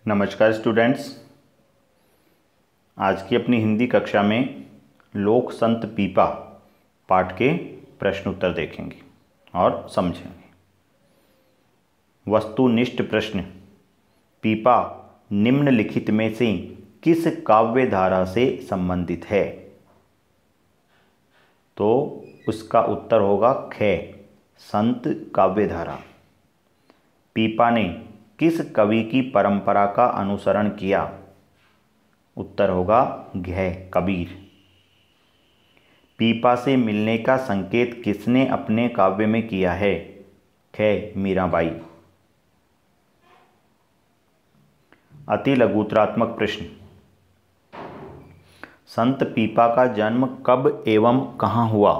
नमस्कार स्टूडेंट्स। आज की अपनी हिंदी कक्षा में लोक संत पीपा पाठ के प्रश्न उत्तर देखेंगे और समझेंगे। वस्तुनिष्ठ प्रश्न। पीपा निम्नलिखित में से किस काव्य धारा से संबंधित है? तो उसका उत्तर होगा ख, संत काव्य धारा। पीपा ने किस कवि की परंपरा का अनुसरण किया? उत्तर होगा घ, कबीर। पीपा से मिलने का संकेत किसने अपने काव्य में किया है? ख, मीराबाई। अति लघुतरात्मक प्रश्न। संत पीपा का जन्म कब एवं कहाँ हुआ?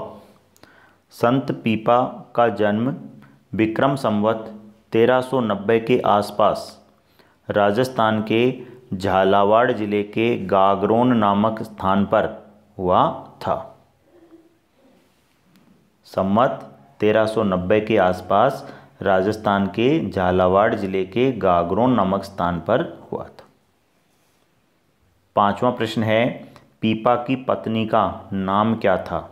संत पीपा का जन्म विक्रम संवत 1390 के आसपास राजस्थान के झालावाड़ जिले के गागरोन नामक स्थान पर हुआ था। संवत 1390 के आसपास राजस्थान के झालावाड़ जिले के गागरोन नामक स्थान पर हुआ था। पांचवा प्रश्न है, पीपा की पत्नी का नाम क्या था?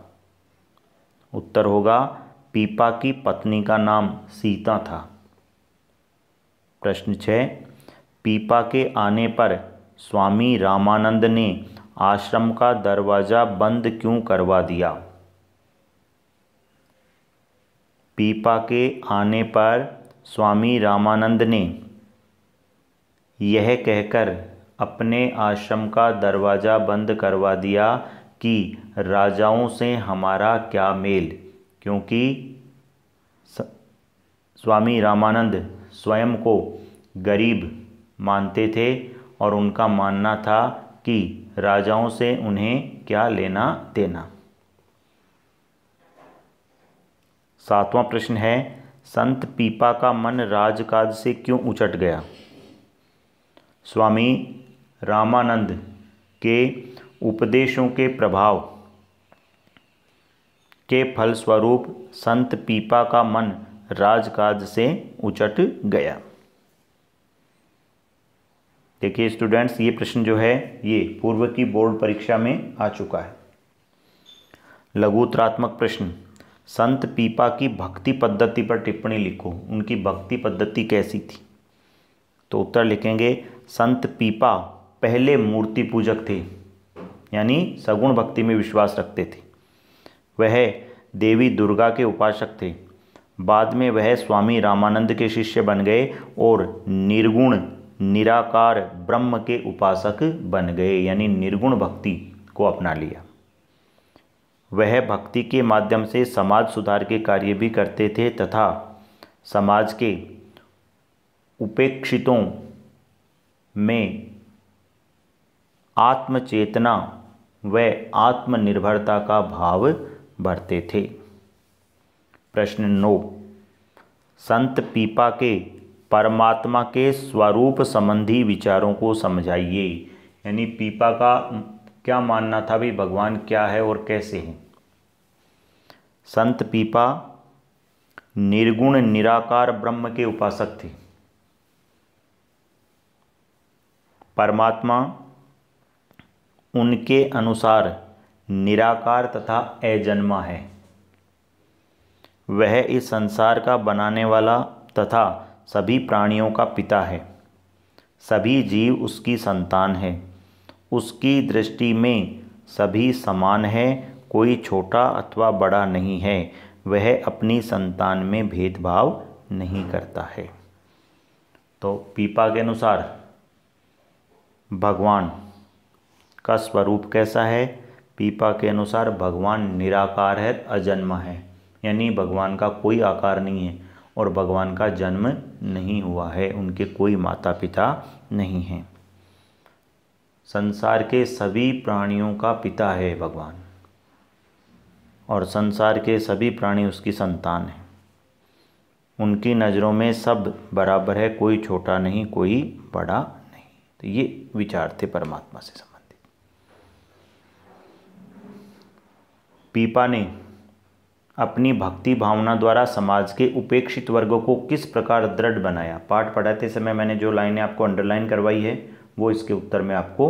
उत्तर होगा पीपा की पत्नी का नाम सीता था। प्रश्न 6, पीपा के आने पर स्वामी रामानंद ने आश्रम का दरवाजा बंद क्यों करवा दिया? पीपा के आने पर स्वामी रामानंद ने यह कहकर अपने आश्रम का दरवाजा बंद करवा दिया कि राजाओं से हमारा क्या मेल, क्योंकि स्वामी रामानंद स्वयं को गरीब मानते थे और उनका मानना था कि राजाओं से उन्हें क्या लेना देना। सातवां प्रश्न है, संत पीपा का मन राजकाज से क्यों उचट गया? स्वामी रामानंद के उपदेशों के प्रभाव के फलस्वरूप संत पीपा का मन राजकाज से उचट गया। देखिए स्टूडेंट्स, ये प्रश्न जो है ये पूर्व की बोर्ड परीक्षा में आ चुका है। लघुतरात्मक प्रश्न। संत पीपा की भक्ति पद्धति पर टिप्पणी लिखो। उनकी भक्ति पद्धति कैसी थी? तो उत्तर लिखेंगे, संत पीपा पहले मूर्ति पूजक थे, यानी सगुण भक्ति में विश्वास रखते थे। वह देवी दुर्गा के उपासक थे। बाद में वह स्वामी रामानंद के शिष्य बन गए और निर्गुण निराकार ब्रह्म के उपासक बन गए, यानी निर्गुण भक्ति को अपना लिया। वह भक्ति के माध्यम से समाज सुधार के कार्य भी करते थे तथा समाज के उपेक्षितों में आत्मचेतना व आत्मनिर्भरता का भाव भरते थे। प्रश्न 9, संत पीपा के परमात्मा के स्वरूप संबंधी विचारों को समझाइए। यानी पीपा का क्या मानना था भी, भगवान क्या है और कैसे हैं? संत पीपा निर्गुण निराकार ब्रह्म के उपासक थे। परमात्मा उनके अनुसार निराकार तथा अजन्मा है। वह इस संसार का बनाने वाला तथा सभी प्राणियों का पिता है। सभी जीव उसकी संतान है। उसकी दृष्टि में सभी समान है, कोई छोटा अथवा बड़ा नहीं है। वह अपनी संतान में भेदभाव नहीं करता है। तो पीपा के अनुसार भगवान का स्वरूप कैसा है? पीपा के अनुसार भगवान निराकार है, अजन्मा है, यानी भगवान का कोई आकार नहीं है और भगवान का जन्म नहीं हुआ है, उनके कोई माता पिता नहीं हैं। संसार के सभी प्राणियों का पिता है भगवान और संसार के सभी प्राणी उसकी संतान हैं। उनकी नज़रों में सब बराबर है, कोई छोटा नहीं, कोई बड़ा नहीं। तो ये विचार थे परमात्मा से संबंधित। पीपा ने अपनी भक्ति भावना द्वारा समाज के उपेक्षित वर्गों को किस प्रकार दृढ़ बनाया। पाठ पढ़ाते समय मैंने जो लाइनें आपको अंडरलाइन करवाई है वो इसके उत्तर में आपको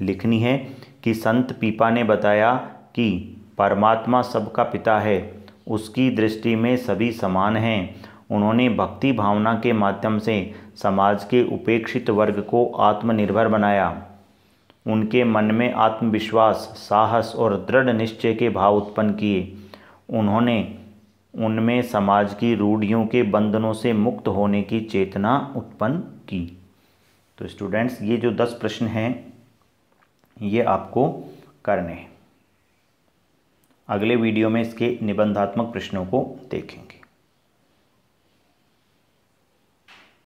लिखनी है कि संत पीपा ने बताया कि परमात्मा सबका पिता है, उसकी दृष्टि में सभी समान हैं। उन्होंने भक्ति भावना के माध्यम से समाज के उपेक्षित वर्ग को आत्मनिर्भर बनाया। उनके मन में आत्मविश्वास, साहस और दृढ़ निश्चय के भाव उत्पन्न किए। उन्होंने उनमें समाज की रूढ़ियों के बंधनों से मुक्त होने की चेतना उत्पन्न की। तो स्टूडेंट्स, ये जो 10 प्रश्न हैं ये आपको करने हैं। अगले वीडियो में इसके निबंधात्मक प्रश्नों को देखेंगे।